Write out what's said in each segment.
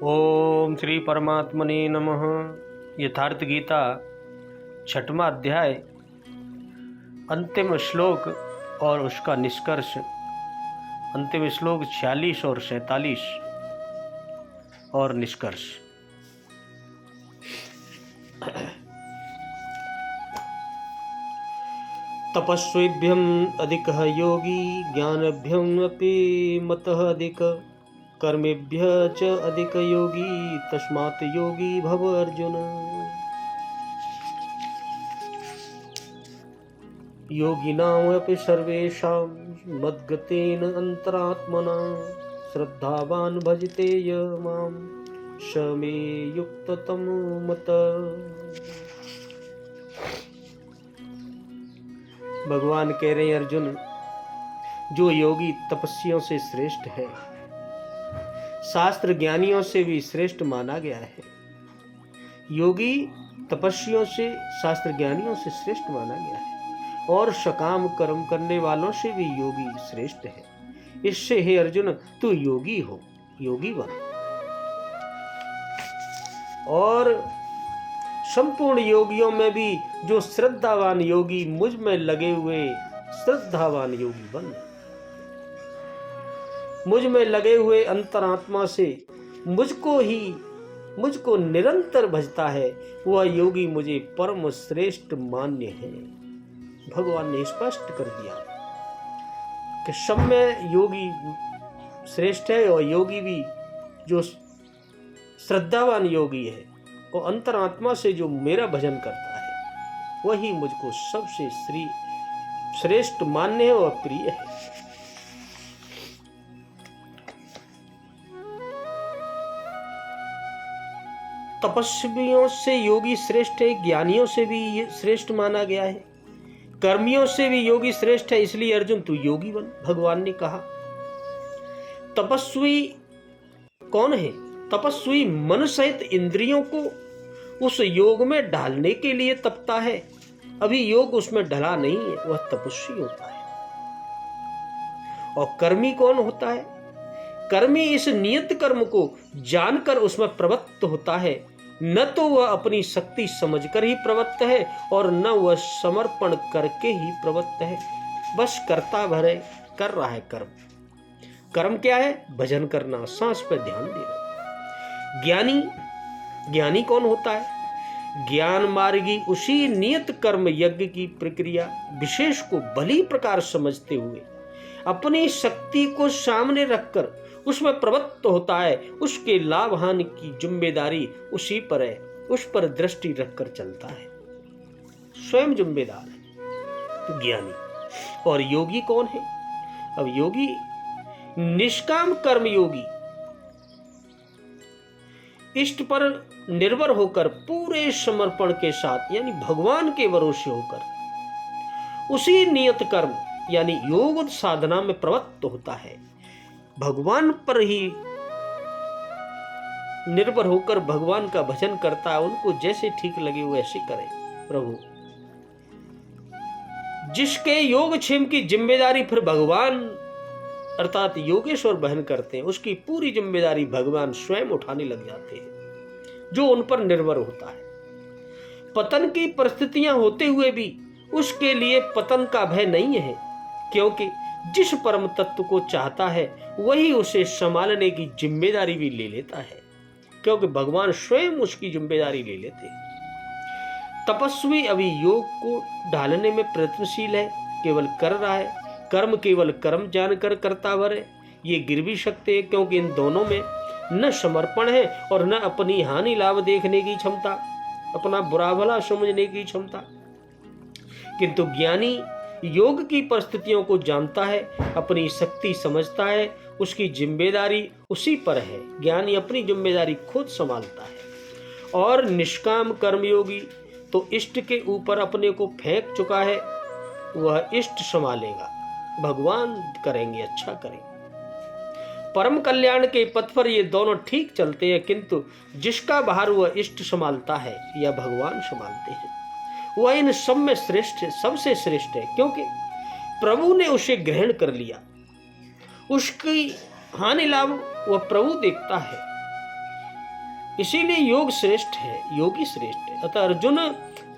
ओम श्री परमात्मने नमः। यथार्थ गीता 6वां अध्याय, अंतिम श्लोक और उसका निष्कर्ष। अंतिम श्लोक 46 और 47 और निष्कर्ष। तपस्वीभ्यम अधिकः योगी ज्ञानभ्यम अपि मतः अधिक कर्मेभ्य च अधिक योगी तस्मात् योगी भव अर्जुन। योगिनामपि सर्वेषां मद्गतेन अंतरात्मना श्रद्धावान् भजते य मां स मे युक्ततमो मतः। भगवान कह रहे हैं, अर्जुन, जो योगी तपस्वियों से श्रेष्ठ है, शास्त्र ज्ञानियों से भी श्रेष्ठ माना गया है। योगी तपस्वियों से, शास्त्र ज्ञानियों से श्रेष्ठ माना गया है और सकाम कर्म करने वालों से भी योगी श्रेष्ठ है। इससे हे अर्जुन, तू योगी हो, योगी बन। और संपूर्ण योगियों में भी जो श्रद्धावान योगी, मुझ में लगे हुए श्रद्धावान योगी बन। मुझ में लगे हुए अंतरात्मा से मुझको निरंतर भजता है, वह योगी मुझे परम श्रेष्ठ मान्य है। भगवान ने स्पष्ट कर दिया कि सब में योगी श्रेष्ठ है और योगी भी जो श्रद्धावान योगी है और अंतरात्मा से जो मेरा भजन करता है, वही मुझको सबसे श्रेष्ठ मान्य है और प्रिय है। तपस्वियों से योगी श्रेष्ठ है, ज्ञानियों से भी श्रेष्ठ माना गया है, कर्मियों से भी योगी श्रेष्ठ है। इसलिए अर्जुन, तू योगी बन। भगवान ने कहा, तपस्वी कौन है? तपस्वी मन सहित इंद्रियों को उस योग में ढालने के लिए तपता है। अभी योग उसमें ढला नहीं है, वह तपस्वी होता है। और कर्मी कौन होता है? कर्मी इस नियत कर्म को जानकर उसमें प्रवृत्त होता है। न तो वह अपनी शक्ति समझकर ही प्रवृत्त है और न वह समर्पण करके ही प्रवृत्त है। बस करता भरे कर रहा है कर्म। कर्म क्या है? भजन करना, सांस पर ध्यान देना। ज्ञानी कौन होता है? ज्ञान मार्गी उसी नियत कर्म यज्ञ की प्रक्रिया विशेष को भली प्रकार समझते हुए अपनी शक्ति को सामने रखकर उसमें प्रवृत्त होता है। उसके लाभ हानि की जिम्मेदारी उसी पर है, उस पर दृष्टि रखकर चलता है, स्वयं जिम्मेदार है। तो ज्ञानी और योगी कौन है? अब योगी निष्काम कर्म योगी, इष्ट पर निर्भर होकर पूरे समर्पण के साथ, यानी भगवान के भरोसे होकर उसी नियत कर्म यानी योग साधना में प्रवृत्त होता है। भगवान पर ही निर्भर होकर भगवान का भजन करता है। उनको जैसे ठीक लगे वैसे करें। प्रभु जिसके योगक्षेम की जिम्मेदारी फिर भगवान अर्थात योगेश्वर बहन करते हैं, उसकी पूरी जिम्मेदारी भगवान स्वयं उठाने लग जाते हैं, जो उन पर निर्भर होता है। पतन की परिस्थितियां होते हुए भी उसके लिए पतन का भय नहीं है, क्योंकि जिस परम तत्व को चाहता है वही उसे संभालने की जिम्मेदारी भी ले लेता है, क्योंकि भगवान स्वयं उसकी जिम्मेदारी ले लेते हैं। तपस्वी अभी योग को ढालने में प्रयत्नशील है, केवल कर रहा है। कर्म केवल कर्म जानकर करता भर ये गिर भी सकते हैं, क्योंकि इन दोनों में न समर्पण है और न अपनी हानि लाभ देखने की क्षमता, अपना बुरा भला समझने की क्षमता। किंतु ज्ञानी योग की परिस्थितियों को जानता है, अपनी शक्ति समझता है, उसकी जिम्मेदारी उसी पर है। ज्ञानी अपनी जिम्मेदारी खुद संभालता है। और निष्काम कर्मयोगी तो इष्ट के ऊपर अपने को फेंक चुका है, वह इष्ट संभालेगा, भगवान करेंगे, अच्छा करेंगे। परम कल्याण के पथ पर ये दोनों ठीक चलते हैं, किंतु जिसका भार वह इष्ट संभालता है या भगवान संभालते हैं, वह इन सब में श्रेष्ठ है, सबसे श्रेष्ठ है, क्योंकि प्रभु ने उसे ग्रहण कर लिया। उसकी हानि लाभ वह प्रभु देखता है। इसीलिए योग श्रेष्ठ है, योगी श्रेष्ठ है। अतः अर्जुन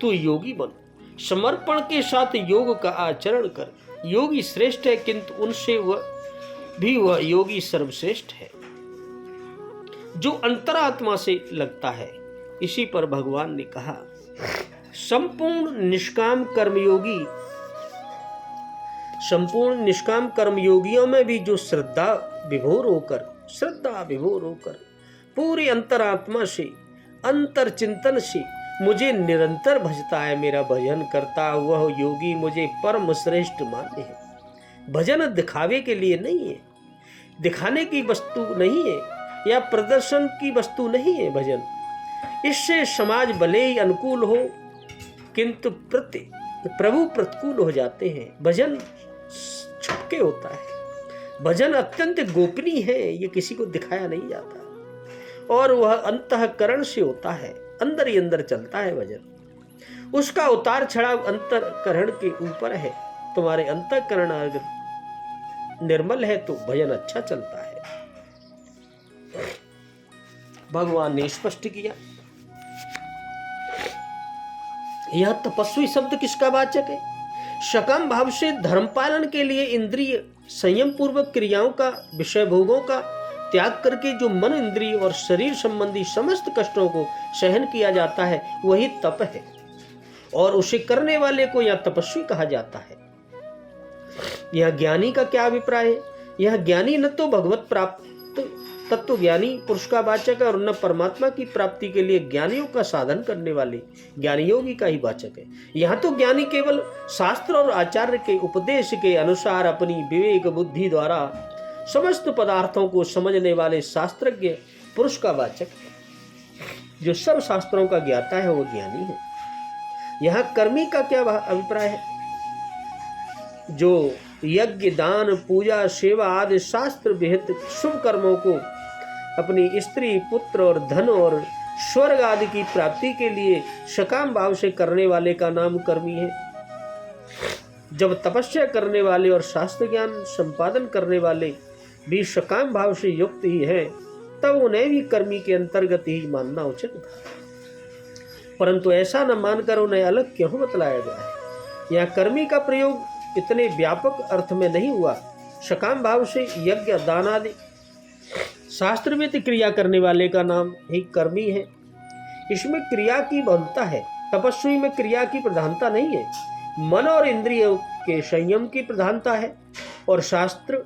तू योगी बन, समर्पण के साथ योग का आचरण कर। योगी श्रेष्ठ है, किंतु उनसे वह योगी सर्वश्रेष्ठ है जो अंतरात्मा से लगता है। इसी पर भगवान ने कहा, संपूर्ण निष्काम कर्मयोगियों में भी जो श्रद्धा विभोर होकर पूरी अंतरात्मा से, अंतर चिंतन से मुझे निरंतर भजता है, मेरा भजन करता, वह योगी मुझे परम श्रेष्ठ मानते हैं। भजन दिखावे के लिए नहीं है, दिखाने की वस्तु नहीं है या प्रदर्शन की वस्तु नहीं है भजन। इससे समाज भले ही अनुकूल हो किंतु प्रभु प्रतिकूल हो जाते हैं। भजन छुपके होता है, भजन अत्यंत गोपनीय है, ये किसी को दिखाया नहीं जाता, और वह अंतःकरण से होता है, अंदर ही अंदर चलता है भजन। उसका उतार चढ़ाव अंतःकरण के ऊपर है। तुम्हारे अंतःकरण अगर निर्मल है तो भजन अच्छा चलता है। भगवान ने स्पष्ट किया। यह तपस्वी शब्द किसका वाचक है? सकाम भाव से धर्म पालन के लिए इंद्रिय संयम पूर्वक क्रियाओं का, विषय भोगों का त्याग करके जो मन, इंद्रिय और शरीर संबंधी समस्त कष्टों को सहन किया जाता है, वही तप है, और उसे करने वाले को यह तपस्वी कहा जाता है। यह ज्ञानी का क्या अभिप्राय है? यह ज्ञानी न तो भगवत प्राप्त तत्व ज्ञानी पुरुष का वाचक है और न परमात्मा की प्राप्ति के लिए ज्ञानियों का साधन करने वाले ज्ञानी योगी का ही वाचक है। यहाँ तो ज्ञानी केवल शास्त्र और आचार्य के उपदेश के अनुसार अपनी विवेक बुद्धि द्वारा समस्त पदार्थों को समझने वाले शास्त्रज्ञ पुरुष का वाचक है। जो सब शास्त्रों का ज्ञाता है वो ज्ञानी है। यहाँ कर्मी का क्या अभिप्राय है? जो यज्ञ, दान, पूजा, सेवा आदि शास्त्र विहित शुभ कर्मों को अपनी स्त्री, पुत्र और धन और स्वर्ग आदि की प्राप्ति के लिए सकाम भाव से करने वाले का नाम कर्मी है। जब तपस्या करने वाले और शास्त्र ज्ञान संपादन करने वाले भी सकाम भाव से युक्त ही हैं, तब उन्हें भी कर्मी के अंतर्गत ही मानना उचित था। परंतु ऐसा न मानकर उन्हें अलग क्यों बतलाया गया है? यहाँ कर्मी का प्रयोग इतने व्यापक अर्थ में नहीं हुआ। सकाम भाव से यज्ञ, दान आदि शास्त्रविद क्रिया करने वाले का नाम ही कर्मी है। इसमें क्रिया की बहुलता है, तपस्वी में क्रिया की प्रधानता नहीं है। मन और इंद्रियों के संयम की प्रधानता है, और शास्त्र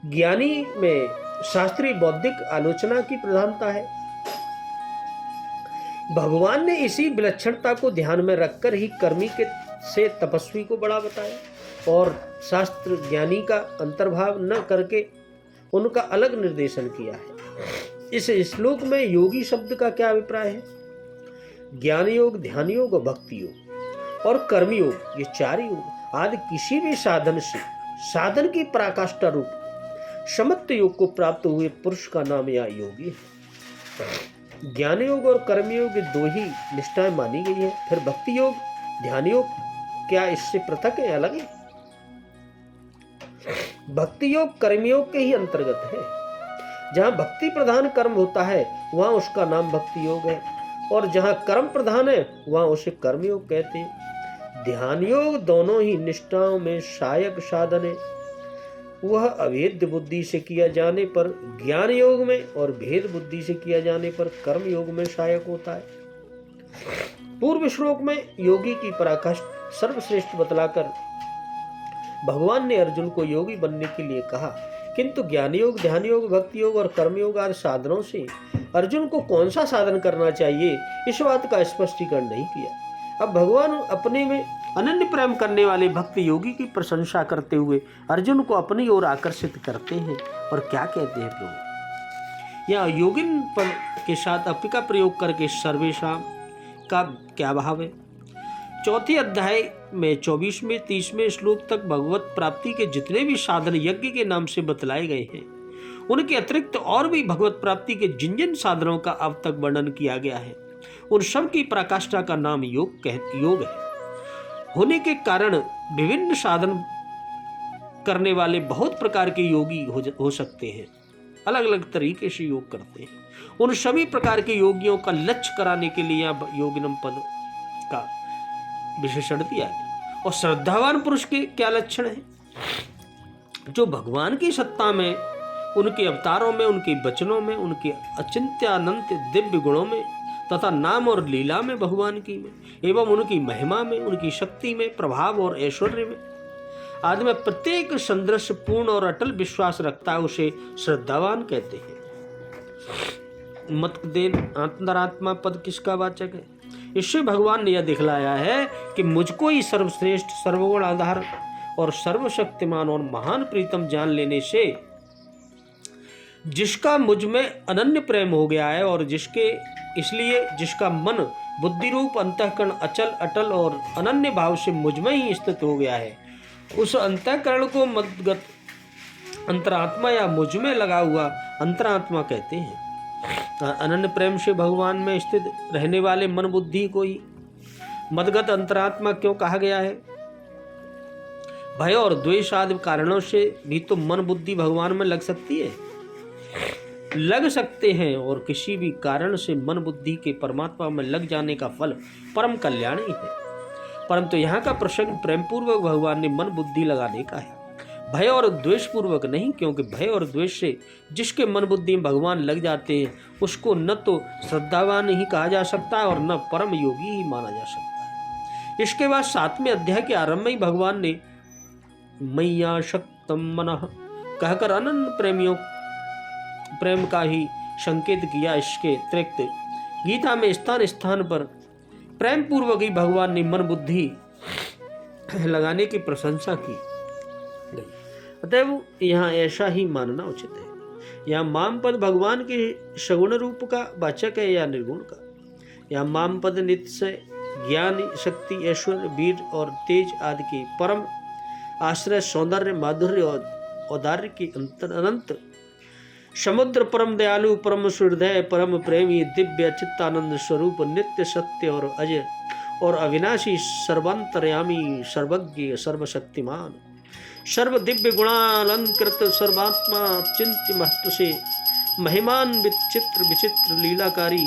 ज्ञानी में शास्त्रीय बौद्धिक आलोचना की प्रधानता है। भगवान ने इसी विलक्षणता को ध्यान में रखकर ही कर्मी के से तपस्वी को बड़ा बताया, और शास्त्र ज्ञानी का अंतर्भाव न करके उनका अलग निर्देशन किया है। इस श्लोक में योगी शब्द का क्या अभिप्राय है? ज्ञान योग, ध्यान योग, भक्ति योग और कर्म योग, ये चार योग आदि किसी भी साधन से, साधन की पराकाष्ठा रूप समत्व योग को प्राप्त हुए पुरुष का नाम या योगी है। ज्ञान योग और कर्म योग दो ही निष्ठाएं मानी गई है। फिर भक्ति योग, ध्यान योग क्या इससे पृथक है, अलग है? भक्ति योग कर्मयोग के ही अंतर्गत है। जहां भक्ति प्रधान कर्म होता है वहां उसका नाम भक्ति योग है, और जहां कर्म प्रधान है वहां उसे कर्मयोग कहते हैं। ध्यान योग दोनों ही निष्ठाओं में सहायक साधन है। वह अभेद बुद्धि से किया जाने पर ज्ञान योग में और भेद बुद्धि से किया जाने पर कर्म योग में सहायक होता है। पूर्व श्लोक में योगी की पराकाष्ठा सर्वश्रेष्ठ बतलाकर भगवान ने अर्जुन को योगी बनने के लिए कहा, किंतु ज्ञान योग, ध्यान योग, भक्ति योग और कर्म योग आदि साधनों से अर्जुन को कौन सा साधन करना चाहिए, इस बात का स्पष्टीकरण नहीं किया। अब भगवान अपने में अनन्य प्रेम करने वाले भक्त योगी की प्रशंसा करते हुए अर्जुन को अपनी ओर आकर्षित करते हैं, और क्या कहते हैं प्रभु? यह योगिन पद के साथ अपि का प्रयोग करके सर्वेशा का क्या भाव है? चौथे अध्याय में 24वें 30वें श्लोक तक भगवत प्राप्ति के जितने भी साधन यज्ञ के नाम से बतलाए गए हैं, उनके अतिरिक्त और भी भगवत प्राप्ति के जिन जिन साधनों का अब तक वर्णन किया गया है, उन सब की पराकाष्ठा का नाम योग है। होने के कारण विभिन्न साधन करने वाले बहुत प्रकार के योगी हो सकते हैं, अलग अलग तरीके से योग करते हैं। उन सभी प्रकार के योगियों का लक्ष्य कराने के लिए यहाँ योगिनम पद का विशेषण दिया गया। और श्रद्धावान पुरुष के क्या लक्षण है? जो भगवान की सत्ता में, उनके अवतारों में, उनके वचनों में, उनके अचिंत्यानंत दिव्य गुणों में तथा नाम और लीला में भगवान की में, एवं उनकी महिमा में, उनकी शक्ति में, प्रभाव और ऐश्वर्य में आदि में प्रत्येक संदृश्य पूर्ण और अटल विश्वास रखता है, उसे श्रद्धावान कहते हैं। मतदेन अंतरात्मा पद किसका वाचक है? इससे भगवान ने यह दिखलाया है कि मुझको ही सर्वश्रेष्ठ, सर्वगुण आधार और सर्वशक्तिमान और महान प्रीतम जान लेने से जिसका मुझ में अनन्य प्रेम हो गया है और इसलिए जिसका मन बुद्धि रूप अंतःकरण अचल अटल और अनन्य भाव से मुझ में ही स्थित हो गया है, उस अंतःकरण को मदगत अंतरात्मा या मुझ में लगा हुआ अंतरात्मा कहते हैं। अनन्य प्रेम से भगवान में स्थित रहने वाले मन बुद्धि को ही मदगत अंतरात्मा क्यों कहा गया है? भय और द्वेष आदि कारणों से भी तो मन बुद्धि भगवान में लग सकती है, लग सकते हैं, और किसी भी कारण से मन बुद्धि के परमात्मा में लग जाने का फल परम कल्याण ही है। परंतु यहाँ का प्रसंग प्रेम पूर्वक भगवान ने मन बुद्धि लगाने का है, भय और द्वेष पूर्वक नहीं, क्योंकि भय और द्वेष से जिसके मन बुद्धि में भगवान लग जाते हैं उसको न तो श्रद्धावान ही कहा जा सकता है और न परम योगी ही माना जा सकता है। इसके बाद 7वें अध्याय के आरंभ में ही भगवान ने मैया शक्तम मनः कहकर अनन्य प्रेम का ही संकेत किया। इसके अतिरिक्त गीता में स्थान स्थान पर प्रेम पूर्वक ही भगवान ने मन बुद्धि लगाने की प्रशंसा की गई। अतएव यहाँ ऐसा ही मानना उचित है। यहाँ माम पद भगवान के सगुण रूप का वाचक है या निर्गुण का? यहाँ माम पद नित्य से ज्ञान, शक्ति, ऐश्वर्य, वीर और तेज आदि के परम आश्रय, सौंदर्य, माधुर्य और औदार्य की अनंत समुद्र, परम दयालु, परम सुहृदय, परम प्रेमी, दिव्य चित्तानंद स्वरूप, नित्य सत्य और अजय और अविनाशी, सर्वांतर्यामी, सर्वज्ञ, सर्वशक्तिमान, सर्व दिव्य गुणालंकृत, सर्वात्मा, चिंत्य महत्व से महिमान, विचित्र विचित्र लीलाकारी,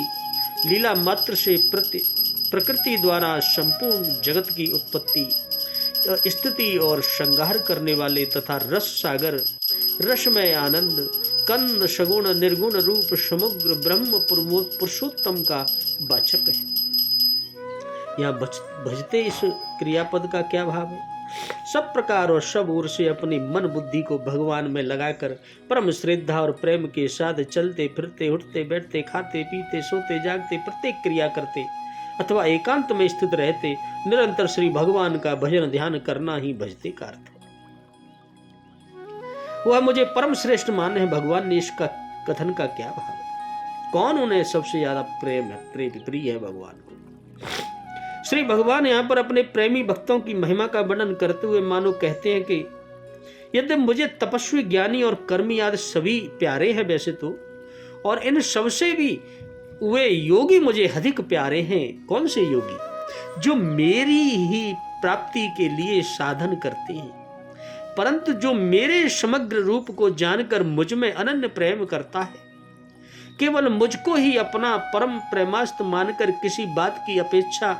लीला मात्र से प्रकृति द्वारा संपूर्ण जगत की उत्पत्ति, स्थिति और संहार करने वाले तथा रस सागर, रसमय आनंद, कंद, सगुण, निर्गुण रूप समग्र ब्रह्म पुरुषोत्तम का वाचक है। यहाँ भजते इस क्रियापद का क्या भाव है? सब प्रकार और सब ओर से अपनी मन बुद्धि को भगवान में लगाकर परम श्रद्धा और प्रेम के साथ चलते फिरते, उठते बैठते, खाते पीते, सोते जागते, प्रत्येक क्रिया करते अथवा एकांत में स्थित रहते निरंतर श्री भगवान का भजन ध्यान करना ही भजते का अर्थ है। वह मुझे परम श्रेष्ठ माने हैं। भगवान ने इसका कथन का क्या भाव है? कौन उन्हें सबसे ज्यादा प्रिय है भगवान को? श्री भगवान यहाँ पर अपने प्रेमी भक्तों की महिमा का वर्णन करते हुए मानो कहते हैं कि यदि मुझे तपस्वी, ज्ञानी और कर्मी आदि सभी प्यारे हैं वैसे तो, और इन सबसे भी वे योगी मुझे अधिक प्यारे हैं। कौन से योगी? जो मेरी ही प्राप्ति के लिए साधन करते हैं, परंतु जो मेरे समग्र रूप को जानकर मुझ में अनन्य प्रेम करता है, केवल मुझको ही अपना परम प्रेमास्त्र मानकर किसी बात की अपेक्षा,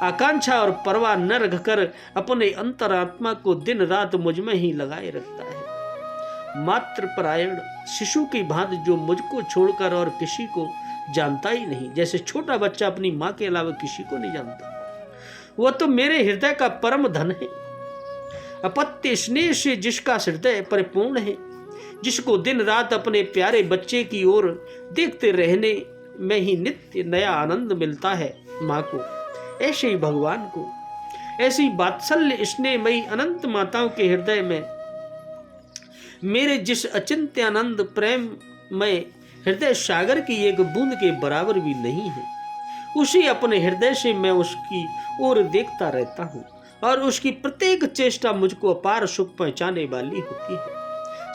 आकांक्षा और परवाह न रखकर अपने अंतरात्मा को दिन रात मुझ में ही लगाए रखता है। मात्र परायण शिशु की भांति जो मुझको छोड़कर और किसी को जानता ही नहीं, जैसे छोटा बच्चा अपनी माँ के अलावा किसी को नहीं जानता, वह तो मेरे हृदय का परम धन है। अपत्य स्नेह से जिसका हृदय परिपूर्ण है, जिसको दिन रात अपने प्यारे बच्चे की ओर देखते रहने में ही नित्य नया आनंद मिलता है माँ को, ऐसे ही भगवान को, ऐसी वात्सल्य स्नेहमयी अनंत माताओं के हृदय में मेरे जिस अचिंत्य आनंद प्रेम में हृदय सागर की एक बूंद के बराबर भी नहीं है, उसी अपने हृदय से मैं उसकी ओर देखता रहता हूँ और उसकी प्रत्येक चेष्टा मुझको अपार सुख पहुंचाने वाली होती है।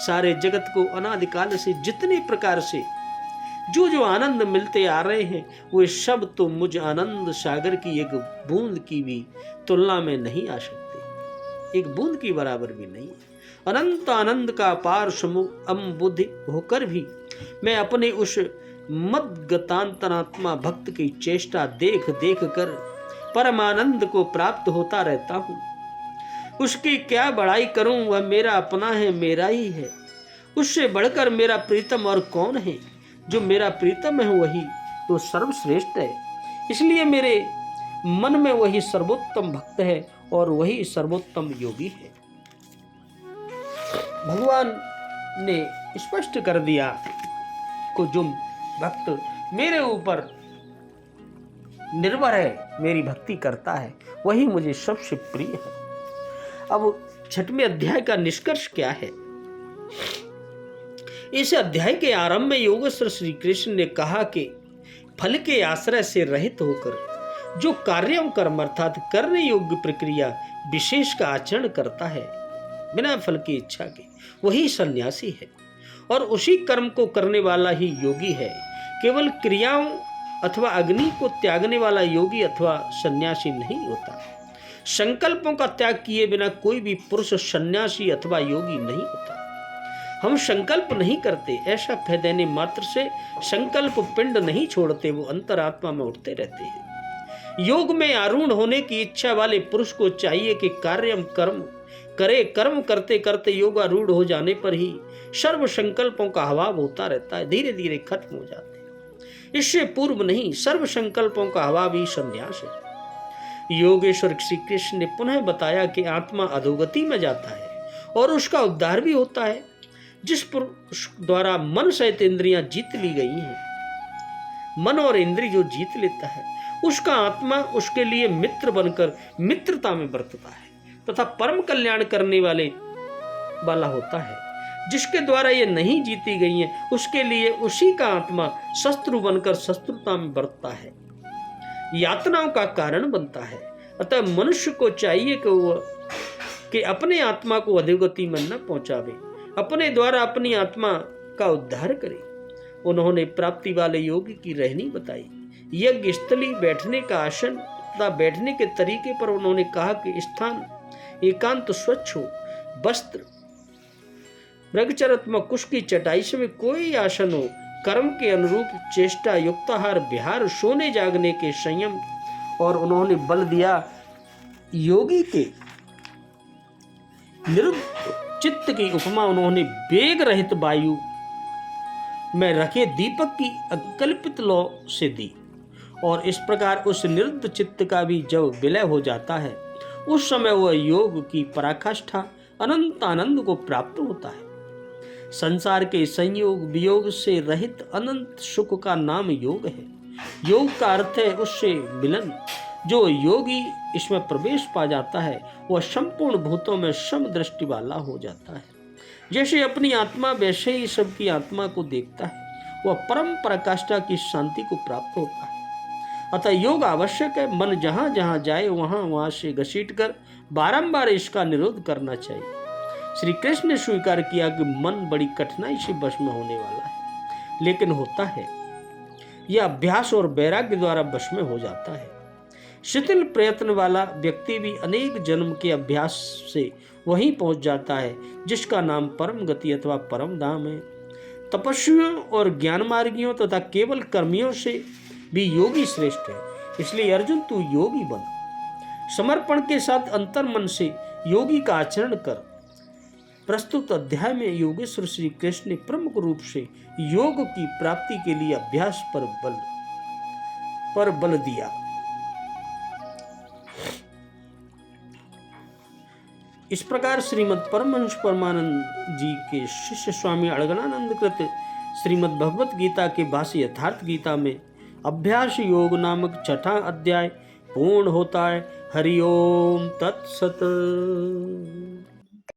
सारे जगत को अनादिकाल से जितने प्रकार से जो आनंद मिलते आ रहे हैं, वे सब तो मुझ आनंद सागर की एक बूंद की भी तुलना में नहीं आ सकते, एक बूंद की बराबर भी नहीं। अनंत आनंद का अपार समूह अम्बुद्धि होकर भी मैं अपने उस मद्गतांतरात्मा भक्त की चेष्टा देख देख कर परमानंद को प्राप्त होता रहता हूँ। उसकी क्या बड़ाई करूं, वह मेरा अपना है, मेरा ही है। उससे बढ़कर मेरा प्रीतम और कौन है? जो मेरा प्रीतम है वही तो सर्वश्रेष्ठ है। इसलिए मेरे मन में वही सर्वोत्तम भक्त है और वही सर्वोत्तम योगी है। भगवान ने स्पष्ट कर दिया को जो भक्त मेरे ऊपर निर्भर है, मेरी भक्ति करता है, वही मुझे सबसे प्रिय है। अब 6वें अध्याय का निष्कर्ष क्या है? इस अध्याय के आरंभ में योगेश्वर श्री कृष्ण ने कहा कि फल के आश्रय से रहित होकर जो कार्यों कर्म अर्थात करने योग्य प्रक्रिया विशेष का आचरण करता है बिना फल की इच्छा के, वही सन्यासी है और उसी कर्म को करने वाला ही योगी है। केवल क्रियाओं अथवा अग्नि को त्यागने वाला योगी अथवा सन्यासी नहीं होता। संकल्पों का त्याग किए बिना कोई भी पुरुष सन्यासी अथवा योगी नहीं होता। हम संकल्प नहीं करते, ऐसा कह देने मात्र से संकल्प पिंड नहीं छोड़ते, वो अंतरात्मा में उठते रहते हैं। योग में आरूढ़ होने की इच्छा वाले पुरुष को चाहिए कि कार्य कर्म करे। कर्म करते करते योगारूढ़ हो जाने पर ही सर्व संकल्पों का अभाव होता रहता है, धीरे धीरे खत्म हो जाते हैं। इससे पूर्व नहीं, सर्व संकल्पों का अभाव ही संन्यास है। योगेश्वर श्री कृष्ण ने पुनः बताया कि आत्मा अधोगति में जाता है और उसका उद्धार भी होता है। जिस पुरुष द्वारा मन सहित इंद्रियां जीत ली गई हैं, मन और इंद्रिय जो जीत लेता है, उसका आत्मा उसके लिए मित्र बनकर मित्रता में बरतता है तथा परम कल्याण करने वाला होता है। जिसके द्वारा ये नहीं जीती गई हैं, उसके लिए उसी का आत्मा शत्रु बनकर शत्रुता में बरतता है, यातनाओं का कारण बनता है। अतः मनुष्य को चाहिए कि अपने आत्मा को अधोगति में न पहुंचावे, अपने द्वारा अपनी आत्मा का उद्धार करे। उन्होंने प्राप्ति वाले योगी की रहनी बताई। यज्ञ स्थली, बैठने का आसन तथा बैठने के तरीके पर उन्होंने कहा कि स्थान एकांत स्वच्छ हो, वस्त्र मृगचरत्मक कुश की चटाई से कोई आसन हो, कर्म के अनुरूप चेष्टा, युक्ताहार, विहार, सोने जागने के संयम। और उन्होंने बल दिया योगी के निरुद्ध चित्त की उपमा उन्होंने वेग रहित वायु में रखे दीपक की अकल्पित लौ से दी। और इस प्रकार उस निरुद्ध चित्त का भी जब विलय हो जाता है, उस समय वह योग की पराकाष्ठा अनंत आनंद को प्राप्त होता है। संसार के संयोग वियोग से रहित अनंत सुख का नाम योग है। योग का अर्थ है उससे मिलन। जो योगी इसमें प्रवेश पा जाता है, वह संपूर्ण भूतों में समदृष्टि वाला हो जाता है। जैसे अपनी आत्मा वैसे ही सबकी आत्मा को देखता है, वह परम पराकाष्ठा की शांति को प्राप्त होता है। अतः योग आवश्यक है। मन जहां जहां जाए वहां से घसीट कर बारंबार इसका निरोध करना चाहिए। श्री कृष्ण ने स्वीकार किया कि मन बड़ी कठिनाई से वश में होने वाला है, लेकिन होता है। यह अभ्यास और वैराग्य द्वारा वश में हो जाता है। शिथिल प्रयत्न वाला व्यक्ति भी अनेक जन्म के अभ्यास से वहीं पहुंच जाता है जिसका नाम परम गति अथवा परम धाम है। तपस्वियों और ज्ञान मार्गियों तथा केवल कर्मियों से भी योगी श्रेष्ठ है। इसलिए अर्जुन, तू योगी बन। समर्पण के साथ अंतर मन से योगी का आचरण कर। प्रस्तुत अध्याय में योगेश्वर श्री कृष्ण ने प्रमुख रूप से योग की प्राप्ति के लिए अभ्यास पर बल दिया। इस प्रकार श्रीमद् परमहंस परमानंद जी के शिष्य स्वामी अड़गड़ानंद कृत श्रीमद् भगवत गीता के भाष्य यथार्थ गीता में अभ्यास योग नामक 6वां अध्याय पूर्ण होता है। हरि ओम तत्सत।